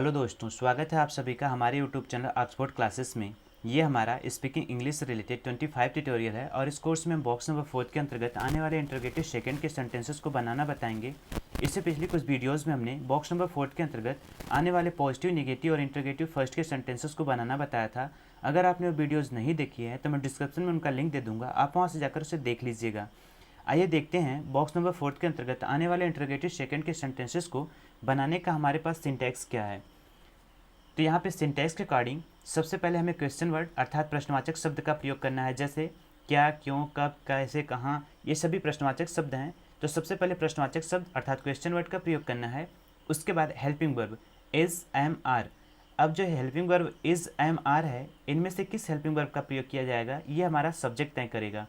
Hello दोस्तों, स्वागत है आप सभी का हमारे यूट्यूब चैनल ऑक्सफोर्ड क्लासेस में। ये हमारा स्पीकिंग इंग्लिश से रिलेटेड 25 ट्यूटोरियल है और इस कोर्स में हम बॉक्स नंबर 4 के अंतर्गत आने वाले इंटरोगेटिव सेकंड के सेंटेंसेस को बनाना बताएंगे। इससे पिछली कुछ वीडियोस में हमने बॉक्स नंबर 4 के अंतर्गत आने वाले पॉजिटिव, नेगेटिव और इंटरोगेटिव फर्स्ट के सेंटेंसेस को बनाना बताया था। अगर आपने वो वीडियोज़ नहीं देखी है तो मैं डिस्क्रिप्शन में उनका लिंक दे दूँगा, आप वहाँ से जाकर उसे देख लीजिएगा। आइए देखते हैं बॉक्स नंबर 4 के अंतर्गत आने वाले इंटरोगेटिव सेकंड के सेंटेंसेस को बनाने का हमारे पास सिंटैक्स क्या है। तो यहाँ पे सिंटैक्स के अकॉर्डिंग सबसे पहले हमें क्वेश्चन वर्ड अर्थात प्रश्नवाचक शब्द का प्रयोग करना है, जैसे क्या, क्यों, कब, कैसे, कहाँ, ये सभी प्रश्नवाचक शब्द हैं। तो सबसे पहले प्रश्नवाचक शब्द अर्थात क्वेश्चन वर्ड का प्रयोग करना है। उसके बाद helping verb is, am, are. अब जो helping verb is, am, are है, इनमें से किस हेल्पिंग वर्ब का प्रयोग किया जाएगा ये हमारा सब्जेक्ट तय करेगा।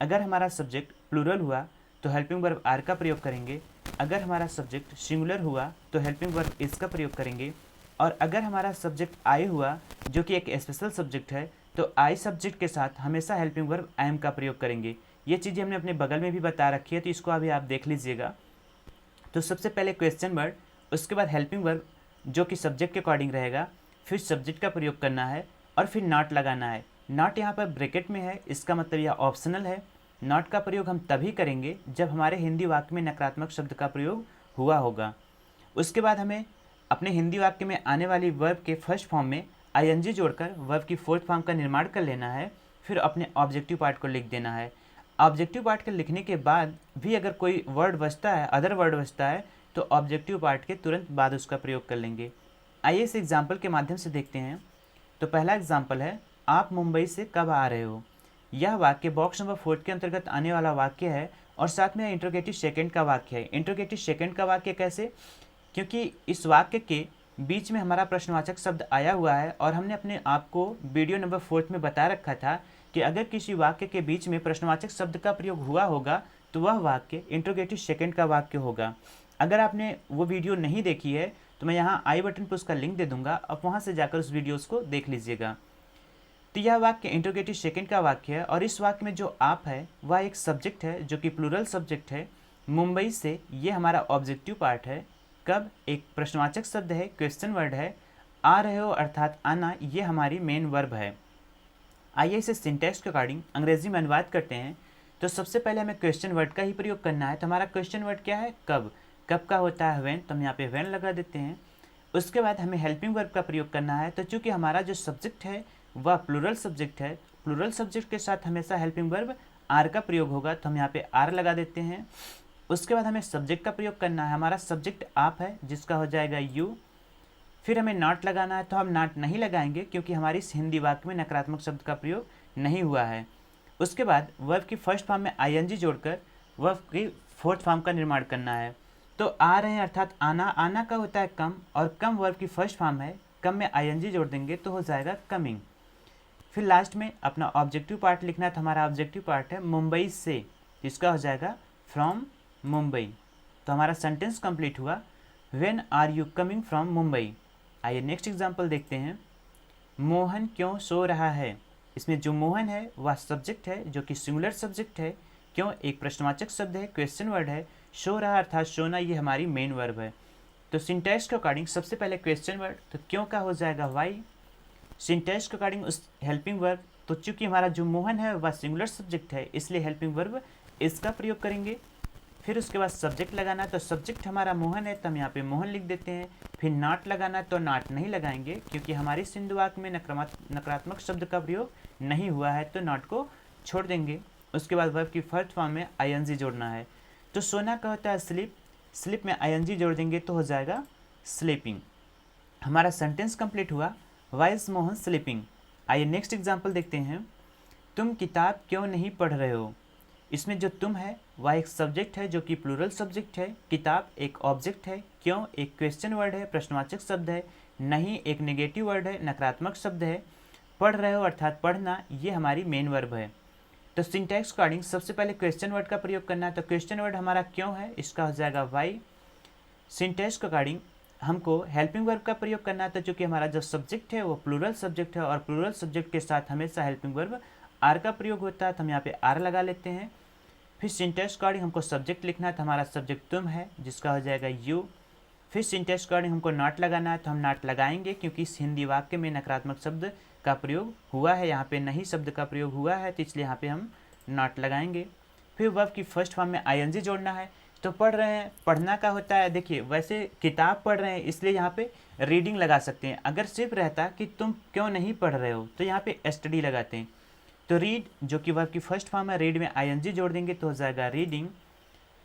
अगर हमारा सब्जेक्ट प्लूरल हुआ तो हेल्पिंग वर्ब आर का प्रयोग करेंगे। अगर हमारा सब्जेक्ट सिंगुलर हुआ तो हेल्पिंग वर्ब इज का प्रयोग करेंगे। और अगर हमारा सब्जेक्ट आई हुआ जो कि एक स्पेशल सब्जेक्ट है तो आई सब्जेक्ट के साथ हमेशा हेल्पिंग वर्ब एम का प्रयोग करेंगे। ये चीज़ें हमने अपने बगल में भी बता रखी है, तो इसको अभी आप देख लीजिएगा। तो सबसे पहले क्वेश्चन वर्ड, उसके बाद हेल्पिंग वर्ब जो कि सब्जेक्ट के अकॉर्डिंग रहेगा, फिर सब्जेक्ट का प्रयोग करना है और फिर नॉट लगाना है। नॉट यहाँ पर ब्रैकेट में है, इसका मतलब यह ऑप्शनल है। नॉट का प्रयोग हम तभी करेंगे जब हमारे हिंदी वाक्य में नकारात्मक शब्द का प्रयोग हुआ होगा। उसके बाद हमें अपने हिंदी वाक्य में आने वाली वर्ब के फर्स्ट फॉर्म में आईएनजी जोड़कर वर्ब की फोर्थ फॉर्म का निर्माण कर लेना है। फिर अपने ऑब्जेक्टिव पार्ट को लिख देना है। ऑब्जेक्टिव पार्ट के लिखने के बाद भी अगर कोई वर्ड बचता है, अदर वर्ड बचता है, तो ऑब्जेक्टिव पार्ट के तुरंत बाद उसका प्रयोग कर लेंगे। आइए इस एग्जाम्पल के माध्यम से देखते हैं। तो पहला एग्जाम्पल है, आप मुंबई से कब आ रहे हो। यह वाक्य बॉक्स नंबर 4 के अंतर्गत आने वाला वाक्य है और साथ में इंटरोगेटिव सेकंड का वाक्य है। इंटरोगेटिव सेकंड का वाक्य कैसे? क्योंकि इस वाक्य के बीच में हमारा प्रश्नवाचक शब्द आया हुआ है और हमने अपने आप को वीडियो नंबर 4 में बता रखा था कि अगर किसी वाक्य के बीच में प्रश्नवाचक शब्द का प्रयोग हुआ होगा तो वह वाक्य इंटरोगेटिव सेकंड का वाक्य होगा। अगर आपने वो वीडियो नहीं देखी है तो मैं यहाँ आई बटन पर उसका लिंक दे दूंगा, आप वहाँ से जाकर उस वीडियोज़ को देख लीजिएगा। तो यह वाक्य इंटरोगेटिव सेकंड का वाक्य है और इस वाक्य में जो आप है वह एक सब्जेक्ट है जो कि प्लूरल सब्जेक्ट है। मुंबई से ये हमारा ऑब्जेक्टिव पार्ट है। कब एक प्रश्नवाचक शब्द है, क्वेश्चन वर्ड है। आ रहे हो अर्थात आना, ये हमारी मेन वर्ब है। आइए इसे सिंटैक्स के अकॉर्डिंग अंग्रेजी में अनुवाद करते हैं। तो सबसे पहले हमें क्वेश्चन वर्ड का ही प्रयोग करना है। तो हमारा क्वेश्चन वर्ड क्या है? कब। कब का होता है व्हेन, तो हम यहाँ पे व्हेन लगा देते हैं। उसके बाद हमें हेल्पिंग वर्ब का प्रयोग करना है। तो चूंकि हमारा जो सब्जेक्ट है वह प्लूरल सब्जेक्ट है, प्लूरल सब्जेक्ट के साथ हमेशा हेल्पिंग वर्ब आर का प्रयोग होगा, तो हम यहाँ पे आर लगा देते हैं। उसके बाद हमें सब्जेक्ट का प्रयोग करना है। हमारा सब्जेक्ट आप है जिसका हो जाएगा यू। फिर हमें नॉट लगाना है, तो हम नॉट नहीं लगाएंगे क्योंकि हमारी इस हिंदी वाक्य में नकारात्मक शब्द का प्रयोग नहीं हुआ है। उसके बाद वर्ब की फर्स्ट फॉर्म में आईएनजी जोड़कर वर्ब की फोर्थ फॉर्म का निर्माण करना है। तो आ रहे हैं अर्थात आना, आना का होता है कम और कम वर्ब की फर्स्ट फॉर्म है, कम में आईएनजी जोड़ देंगे तो हो जाएगा कमिंग। फिर लास्ट में अपना ऑब्जेक्टिव पार्ट लिखना है। तो हमारा ऑब्जेक्टिव पार्ट है मुंबई से, जिसका हो जाएगा फ्रॉम मुंबई। तो हमारा सेंटेंस कंप्लीट हुआ, when are you coming from Mumbai. आइए नेक्स्ट एग्जांपल देखते हैं। मोहन क्यों सो रहा है। इसमें जो मोहन है वह सब्जेक्ट है जो कि सिंगुलर सब्जेक्ट है। क्यों एक प्रश्नवाचक शब्द है, क्वेश्चन वर्ड है। सो रहा अर्थात सोना, ये हमारी मेन वर्ब है। तो सिंटैक्स के अकॉर्डिंग सबसे पहले क्वेश्चन वर्ड, तो क्यों का हो जाएगा वाई। सिंटैक्स के अकॉर्डिंग उस हेल्पिंग वर्ब, तो चूंकि हमारा जो मोहन है वह सिंगुलर सब्जेक्ट है इसलिए हेल्पिंग वर्ब इसका प्रयोग करेंगे। फिर उसके बाद सब्जेक्ट लगाना है, तो सब्जेक्ट हमारा मोहन है तो हम यहाँ पे मोहन लिख देते हैं। फिर नॉट लगाना है, तो नॉट नहीं लगाएंगे क्योंकि हमारी सिंधु वाक्य में नकारात्मक शब्द का प्रयोग नहीं हुआ है, तो नॉट को छोड़ देंगे। उसके बाद वर्ब की फर्स्ट फॉर्म में आईएनजी जोड़ना है। तो सोना का होता है स्लीप, स्लीप में आईएनजी जोड़ देंगे तो हो जाएगा स्लीपिंग। हमारा सेंटेंस कंप्लीट हुआ, वाई इज मोहन स्लीपिंग। आइए नेक्स्ट एग्जाम्पल देखते हैं। तुम किताब क्यों नहीं पढ़ रहे हो। इसमें जो तुम है वह एक सब्जेक्ट है जो कि प्लूरल सब्जेक्ट है। किताब एक ऑब्जेक्ट है। क्यों एक क्वेश्चन वर्ड है, प्रश्नवाचक शब्द है। नहीं एक नेगेटिव वर्ड है, नकारात्मक शब्द है। पढ़ रहे हो अर्थात पढ़ना, ये हमारी मेन वर्ब है। तो सिंटैक्स अकॉर्डिंग सबसे पहले क्वेश्चन वर्ड का प्रयोग करना है। तो क्वेश्चन वर्ड हमारा क्यों है, इसका हो जाएगा वाई। सिंटैक्स के अकॉर्डिंग हमको हेल्पिंग वर्ब का प्रयोग करना है। तो चूंकि हमारा जो सब्जेक्ट है वो प्लूरल सब्जेक्ट है और प्लूरल सब्जेक्ट के साथ हमेशा हेल्पिंग वर्ब आर का प्रयोग होता है, तो हम यहाँ पे आर लगा लेते हैं। फिर सिंटैक्स अकॉर्डिंग हमको सब्जेक्ट लिखना है। तो हमारा सब्जेक्ट तुम है जिसका हो जाएगा यू। फिर सिंटेक्स अकॉर्डिंग हमको नॉट लगाना है तो हम नॉट लगाएंगे, क्योंकि इस हिंदी वाक्य में नकारात्मक शब्द का प्रयोग हुआ है, यहाँ पे नहीं शब्द का प्रयोग हुआ है, तो इसलिए यहाँ पे हम नॉट लगाएंगे। फिर वर्ब की फर्स्ट फॉर्म में आईएनजी जोड़ना है। तो पढ़ रहे हैं, पढ़ना का होता है, देखिए वैसे किताब पढ़ रहे हैं इसलिए यहाँ पे रीडिंग लगा सकते हैं। अगर सिर्फ रहता कि तुम क्यों नहीं पढ़ रहे हो तो यहाँ पे स्टडी लगाते हैं। तो रीड जो कि वर्ब की फर्स्ट फॉर्म है, रीड में आईएनजी जोड़ देंगे तो हो जाएगा रीडिंग।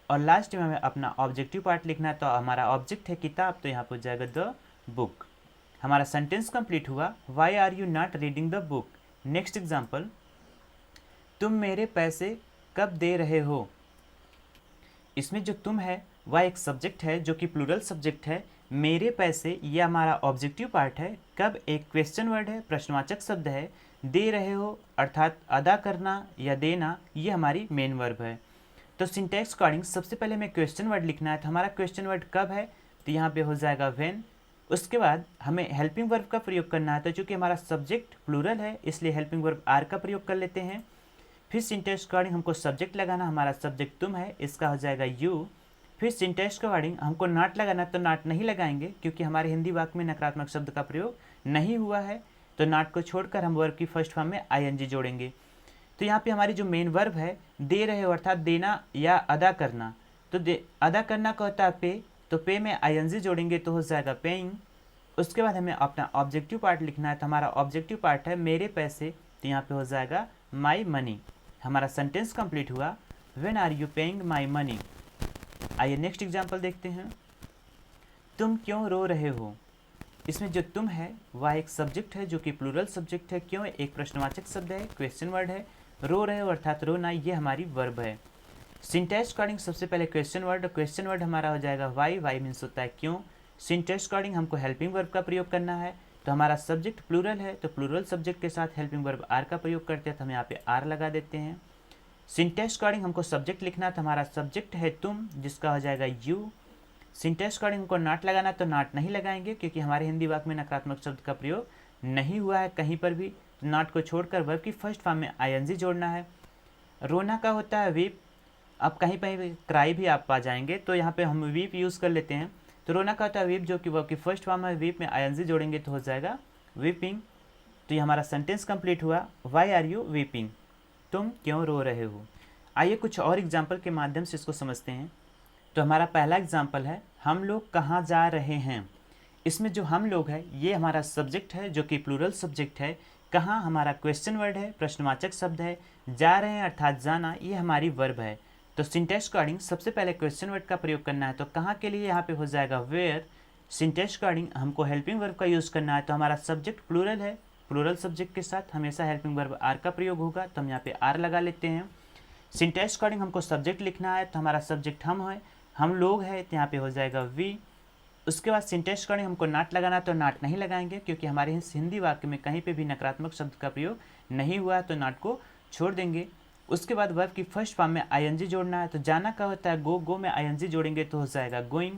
और लास्ट में हमें अपना ऑब्जेक्टिव पार्ट लिखना है, तो हमारा ऑब्जेक्ट है किताब, तो यहाँ पर हो जाएगा द बुक। हमारा सेंटेंस कंप्लीट हुआ, why are you not reading the book. Next example, तुम मेरे पैसे कब दे रहे हो। इसमें जो तुम है वह एक सब्जेक्ट है जो कि प्लूरल सब्जेक्ट है। मेरे पैसे ये हमारा ऑब्जेक्टिव पार्ट है। कब एक क्वेश्चन वर्ड है, प्रश्नवाचक शब्द है। दे रहे हो अर्थात अदा करना या देना, ये हमारी मेन वर्ब है। तो सिंटैक्स अकॉर्डिंग सबसे पहले हमें क्वेश्चन वर्ड लिखना है, तो हमारा क्वेश्चन वर्ड कब है, तो यहाँ पे हो जाएगा व्हेन। उसके बाद हमें हेल्पिंग वर्ब का प्रयोग करना है, तो चूँकि हमारा सब्जेक्ट प्लूरल है इसलिए हेल्पिंग वर्ब आर का प्रयोग कर लेते हैं। फिर सिंटैक्स अकॉर्डिंग हमको सब्जेक्ट लगाना, हमारा सब्जेक्ट तुम है, इसका हो जाएगा यू। फिर सिंटैक्स अकॉर्डिंग हमको नॉट लगाना, तो नॉट नहीं लगाएंगे क्योंकि हमारे हिंदी वाक्य में नकारात्मक शब्द का प्रयोग नहीं हुआ है, तो नॉट को छोड़कर हम वर्ब की फर्स्ट फॉर्म में आईएनजी जोड़ेंगे। तो यहाँ पे हमारी जो मेन वर्ब है, दे रहे हो अर्थात देना या अदा करना, तो अदा करना का होता है पे, तो पे में आईएनजी जोड़ेंगे तो हो जाएगा पेइंग। उसके बाद हमें अपना ऑब्जेक्टिव पार्ट लिखना है, तो हमारा ऑब्जेक्टिव पार्ट है मेरे पैसे, तो यहाँ पे हो जाएगा माई मनी। हमारा सेंटेंस कंप्लीट हुआ, when are you paying my money. आइए नेक्स्ट एग्जाम्पल देखते हैं, तुम क्यों रो रहे हो। इसमें जो तुम है वह एक सब्जेक्ट है जो कि प्लूरल सब्जेक्ट है। क्यों एक प्रश्नवाचक शब्द है, क्वेश्चन वर्ड है। रो रहे हो अर्थात रोना, ये हमारी वर्ब है। सिंटैक्स अकॉर्डिंग सबसे पहले क्वेश्चन वर्ड हमारा हो जाएगा वाई, वाई मीन्स होता है क्यों। सिंटैक्स अकॉर्डिंग हमको हेल्पिंग वर्ब का प्रयोग करना है, तो हमारा सब्जेक्ट प्लूरल है, तो प्लूरल सब्जेक्ट के साथ हेल्पिंग वर्ब आर का प्रयोग करते हैं, तो हम यहाँ पे आर लगा देते हैं। सिंटैक्स अकॉर्डिंग हमको सब्जेक्ट लिखना है, तो हमारा सब्जेक्ट है तुम, जिसका हो जाएगा यू। सिंटैक्स अकॉर्डिंग हमको नॉट लगाना, तो नॉट नहीं लगाएंगे क्योंकि हमारे हिंदी वाक्य में नकारात्मक शब्द का प्रयोग नहीं हुआ है कहीं पर भी। नॉट को छोड़कर वर्ब की फर्स्ट फॉर्म में आईएनजी जोड़ना है। रोना का होता है वीप, अब कहीं पर क्राई भी आप पा जाएंगे, तो यहाँ पे हम वीप यूज़ कर लेते हैं। तो रोना का होता है वीप, जो कि वर्ब की फर्स्ट फॉर्म है, वीप में आईएनजी जोड़ेंगे तो हो जाएगा वीपिंग। तो ये हमारा सेंटेंस कंप्लीट हुआ, वाई आर यू वीपिंग, तुम क्यों रो रहे हो। आइए कुछ और एग्जाम्पल के माध्यम से इसको समझते हैं। तो हमारा पहला एग्जाम्पल है, हम लोग कहाँ जा रहे हैं। इसमें जो हम लोग है ये हमारा सब्जेक्ट है जो कि प्लूरल सब्जेक्ट है। कहाँ हमारा क्वेश्चन वर्ड है, प्रश्नवाचक शब्द है। जा रहे हैं अर्थात जाना, ये हमारी वर्ब है। तो सिंटैक्स अकॉर्डिंग सबसे पहले क्वेश्चन वर्ड का प्रयोग करना है, तो कहाँ के लिए यहाँ पे हो जाएगा वेयर। सिंटैक्स अकॉर्डिंग हमको हेल्पिंग वर्ब का यूज़ करना है, तो हमारा सब्जेक्ट प्लूरल है, प्लूरल सब्जेक्ट के साथ हमेशा हेल्पिंग वर्ब आर का प्रयोग होगा, तो हम यहाँ पे आर लगा लेते हैं। सिंटैक्स अकॉर्डिंग हमको सब्जेक्ट लिखना है, तो हमारा सब्जेक्ट हम है, हम लोग है, तो यहाँ पे हो जाएगा वी। उसके बाद सिंटैक्स अकॉर्डिंग हमको नॉट लगाना, तो नॉट नहीं लगाएंगे क्योंकि हमारे हिंदी वाक्य में कहीं पे भी नकारात्मक शब्द का प्रयोग नहीं हुआ है, तो नॉट को छोड़ देंगे। उसके बाद वर्ब की फर्स्ट फॉर्म में आईएनजी जोड़ना है, तो जाना का होता है गो, गो में आईएनजी जोड़ेंगे तो हो जाएगा गोइंग।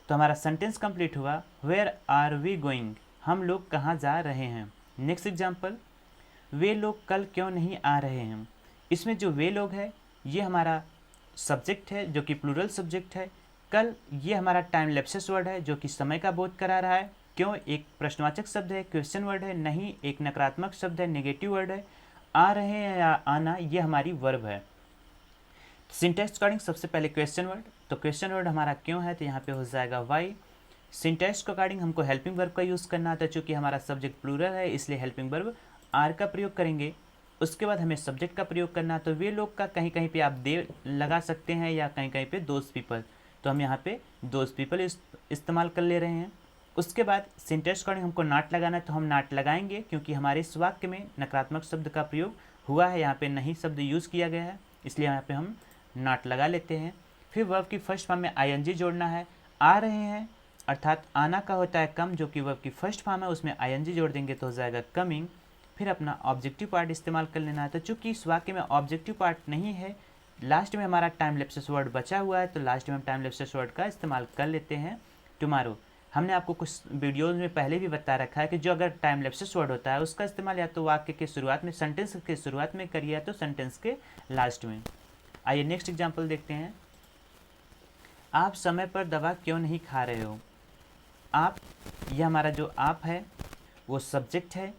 तो हमारा सेंटेंस कंप्लीट हुआ, वेयर आर वी गोइंग, हम लोग कहाँ जा रहे हैं। नेक्स्ट एग्जाम्पल, वे लोग कल क्यों नहीं आ रहे हैं। इसमें जो वे लोग है ये हमारा सब्जेक्ट है जो कि प्लूरल सब्जेक्ट है। कल ये हमारा टाइम लैप्सेस वर्ड है जो कि समय का बोध करा रहा है। क्यों एक प्रश्नवाचक शब्द है, क्वेश्चन वर्ड है, नहीं एक नकारात्मक शब्द है, नेगेटिव वर्ड है। आ रहे हैं या आना, ये हमारी वर्ब है। सिंटैक्स अकॉर्डिंग सबसे पहले क्वेश्चन वर्ड, तो क्वेश्चन वर्ड हमारा क्यों है, तो यहाँ पे हो जाएगा वाई। सिंटैक्स के अकॉर्डिंग हमको हेल्पिंग वर्ब का यूज़ करना था, चूँकि हमारा सब्जेक्ट प्लूरल है इसलिए हेल्पिंग वर्ब आर का प्रयोग करेंगे। उसके बाद हमें सब्जेक्ट का प्रयोग करना, तो वे लोग का कहीं कहीं पे आप दे लगा सकते हैं या कहीं कहीं पे दोस्त पीपल, तो हम यहाँ पे दोस्त पीपल इस्तेमाल कर ले रहे हैं। उसके बाद सिंटैक्स अकॉर्डिंग हमको नॉट लगाना है, तो हम नॉट लगाएंगे क्योंकि हमारे इस वाक्य में नकारात्मक शब्द का प्रयोग हुआ है, यहाँ पे नहीं शब्द यूज़ किया गया है इसलिए यहाँ पे हम नॉट लगा लेते हैं। फिर वर्ब की फर्स्ट फॉर्म में आईएनजी जोड़ना है। आ रहे हैं अर्थात आना का होता है कम, जो कि वर्ब की फर्स्ट फॉर्म है, उसमें आईएनजी जोड़ देंगे तो हो जाएगा कमिंग। फिर अपना ऑब्जेक्टिव पार्ट इस्तेमाल कर लेना है, तो चूँकि इस वाक्य में ऑब्जेक्टिव पार्ट नहीं है, लास्ट में हमारा टाइम लैप्सेस वर्ड बचा हुआ है, तो लास्ट में हम टाइम लैप्सेस वर्ड का इस्तेमाल कर लेते हैं टुमारो। हमने आपको कुछ वीडियोज़ में पहले भी बता रखा है कि जो अगर टाइम लैप्सेस वर्ड होता है उसका इस्तेमाल या तो वाक्य के शुरुआत में, सेंटेंस के शुरुआत में करिए या तो सेंटेंस के लास्ट में। आइए नेक्स्ट एग्जाम्पल देखते हैं। आप समय पर दवा क्यों नहीं खा रहे हो। आप, ये हमारा जो आप है वो सब्जेक्ट है,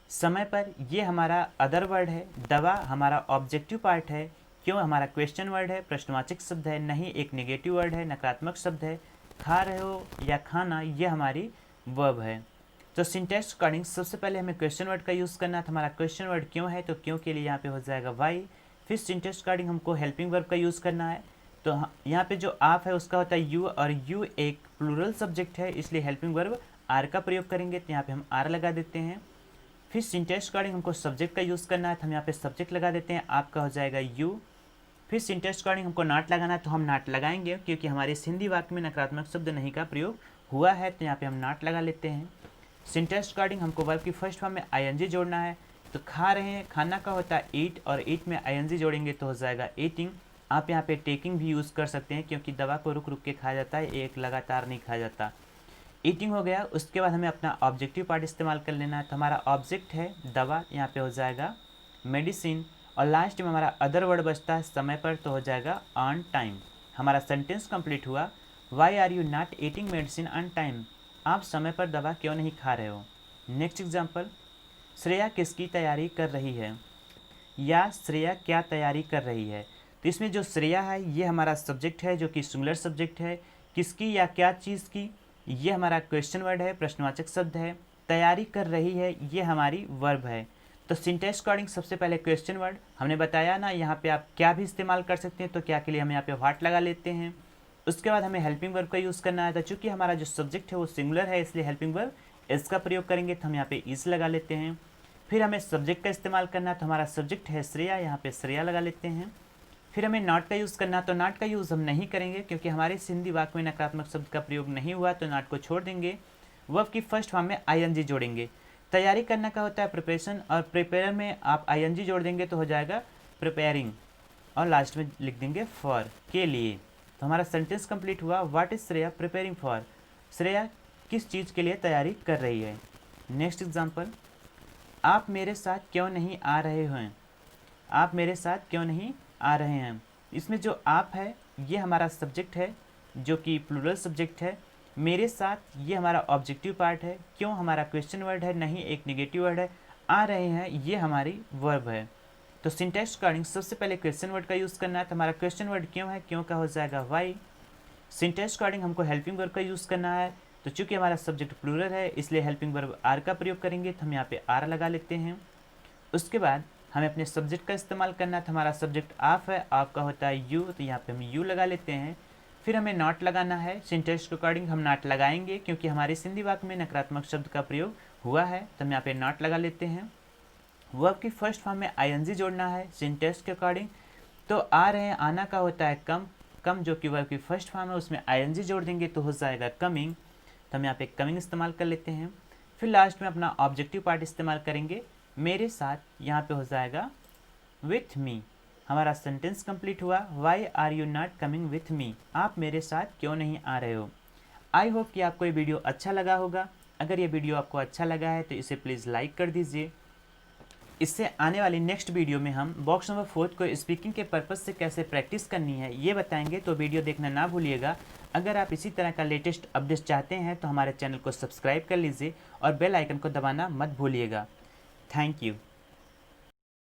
समय पर ये हमारा अदर वर्ड है, दवा हमारा ऑब्जेक्टिव पार्ट है, क्यों हमारा क्वेश्चन वर्ड है, प्रश्नवाचक शब्द है, नहीं एक नेगेटिव वर्ड है, नकारात्मक शब्द है, खा रहे हो या खाना ये हमारी वर्ब है। तो सिंटैक्स अकॉर्डिंग सबसे पहले हमें क्वेश्चन वर्ड का यूज़ करना था। हमारा क्वेश्चन वर्ड क्यों है, तो क्यों के लिए यहाँ पे हो जाएगा वाई। फिर सिंटैक्स अकॉर्डिंग हमको हेल्पिंग वर्ब का यूज़ करना है। तो यहाँ पे जो आप है उसका होता है यू, और यू एक प्लूरल सब्जेक्ट है, इसलिए हेल्पिंग वर्ब आर का प्रयोग करेंगे। तो यहाँ पे हम आर लगा देते हैं। फिर सिंटैक्स अकॉर्डिंग हमको सब्जेक्ट का यूज़ करना है, तो हम यहाँ पे सब्जेक्ट लगा देते हैं, आपका हो जाएगा यू। फिर सिंटैक्स अकॉर्डिंग हमको नॉट लगाना है, तो हम नॉट लगाएंगे क्योंकि हमारे हिंदी वाक्य में नकारात्मक शब्द नहीं का प्रयोग हुआ है, तो यहाँ पे हम नॉट लगा लेते हैं। सिंटैक्स अकॉर्डिंग हमको वर्ब की फर्स्ट फॉर्म में आईएनजी जोड़ना है, तो खा रहे हैं, खाना का होता है ईट, और ईट में आईएनजी जोड़ेंगे तो हो जाएगा ईटिंग। आप यहाँ पे टेकिंग भी यूज़ कर सकते हैं क्योंकि दवा को रुक रुक के खाया जाता है, एक लगातार नहीं खाया जाता। ईटिंग हो गया। उसके बाद हमें अपना ऑब्जेक्टिव पार्ट इस्तेमाल कर लेना है, तो हमारा ऑब्जेक्ट है दवा, यहाँ पे हो जाएगा मेडिसिन, और लास्ट में हमारा अदर वर्ड बचता है समय पर, तो हो जाएगा ऑन टाइम। हमारा सेंटेंस कंप्लीट हुआ, why are you not eating medicine on time. आप समय पर दवा क्यों नहीं खा रहे हो। नेक्स्ट एग्जाम्पल, श्रेया किसकी तैयारी कर रही है, या श्रेया क्या तैयारी कर रही है। तो इसमें जो श्रेया है ये हमारा सब्जेक्ट है जो कि सिंगुलर सब्जेक्ट है, किसकी या क्या चीज़ की ये हमारा क्वेश्चन वर्ड है, प्रश्नवाचक शब्द है, तैयारी कर रही है ये हमारी वर्ब है। तो सिंटैक्स अकॉर्डिंग सबसे पहले क्वेश्चन वर्ड हमने बताया ना, यहाँ पे आप क्या भी इस्तेमाल कर सकते हैं, तो क्या के लिए हम यहाँ पे व्हाट लगा लेते हैं। उसके बाद हमें हेल्पिंग वर्ब का यूज़ करना है, तो चूँकि हमारा जो सब्जेक्ट है वो सिंगुलर है इसलिए हेल्पिंग वर्ब इसका प्रयोग करेंगे, तो हम यहाँ पे इज लगा लेते हैं। फिर हमें सब्जेक्ट का इस्तेमाल करना है, तो हमारा सब्जेक्ट है श्रेया, यहाँ पे श्रेया लगा लेते हैं। फिर हमें नॉट का यूज़ करना है, तो नॉट का यूज़ हम नहीं करेंगे क्योंकि हमारे हिंदी वाक्य में नकारात्मक शब्द का प्रयोग नहीं हुआ, तो नॉट को छोड़ देंगे। वर्ब की फर्स्ट फॉर्म में आईएनजी जोड़ेंगे। तैयारी करना का होता है प्रिपरेशन, और प्रिपेयर में आप आईएनजी जोड़ देंगे तो हो जाएगा प्रिपेयरिंग, और लास्ट में लिख देंगे फॉर के लिए। तो हमारा सेंटेंस कंप्लीट हुआ, what is Shreya preparing for. Shreya किस चीज़ के लिए तैयारी कर रही है। नेक्स्ट एग्जाम्पल, आप मेरे साथ क्यों नहीं आ रहे हैं। आप मेरे साथ क्यों नहीं आ रहे हैं। इसमें जो आप है ये हमारा सब्जेक्ट है जो कि प्लूरल सब्जेक्ट है, मेरे साथ ये हमारा ऑब्जेक्टिव पार्ट है, क्यों हमारा क्वेश्चन वर्ड है, नहीं एक नेगेटिव वर्ड है, आ रहे हैं ये हमारी वर्ब है। तो सिंटैक्स अकॉर्डिंग सबसे पहले क्वेश्चन वर्ड का यूज़ करना है, तो हमारा क्वेश्चन वर्ड क्यों है, क्यों का हो जाएगा वाई। सिंटैक्स अकॉर्डिंग हमको हेल्पिंग वर्ब का यूज़ करना है, तो चूँकि हमारा सब्जेक्ट प्लूरल है इसलिए हेल्पिंग वर्ब आर का प्रयोग करेंगे, तो हम यहाँ पे आर लगा लेते हैं। उसके बाद हमें अपने सब्जेक्ट का इस्तेमाल करना है, तो हमारा सब्जेक्ट आप है, आपका होता है यू, तो यहाँ पे हम यू लगा लेते हैं। फिर हमें नॉट लगाना है, सिंटैक्स के अकॉर्डिंग हम नॉट लगाएंगे क्योंकि हमारे हिंदी वाक्य में नकारात्मक शब्द का प्रयोग हुआ है, तो हम यहाँ पे नॉट लगा लेते हैं। वर्ब की फर्स्ट फॉर्म में आईएनजी जोड़ना है सिंटैक्स के अकॉर्डिंग, तो आ रहे हैं, आना का होता है कम, कम जो कि वर्ब की फर्स्ट फॉर्म है उसमें आईएनजी जोड़ देंगे तो हो जाएगा कमिंग, तो हम यहाँ पे कमिंग इस्तेमाल कर लेते हैं। फिर लास्ट में अपना ऑब्जेक्टिव पार्ट इस्तेमाल करेंगे, मेरे साथ, यहाँ पे हो जाएगा विथ मी। हमारा सेंटेंस कंप्लीट हुआ, why are you not coming with me. आप मेरे साथ क्यों नहीं आ रहे हो। आई होप कि आपको ये वीडियो अच्छा लगा होगा। अगर ये वीडियो आपको अच्छा लगा है तो इसे प्लीज़ लाइक कर दीजिए। इससे आने वाली नेक्स्ट वीडियो में हम बॉक्स नंबर 4 को स्पीकिंग के पर्पज़ से कैसे प्रैक्टिस करनी है ये बताएंगे, तो वीडियो देखना ना भूलिएगा। अगर आप इसी तरह का लेटेस्ट अपडेट चाहते हैं तो हमारे चैनल को सब्सक्राइब कर लीजिए और बेल आइकन को दबाना मत भूलिएगा। Thank you.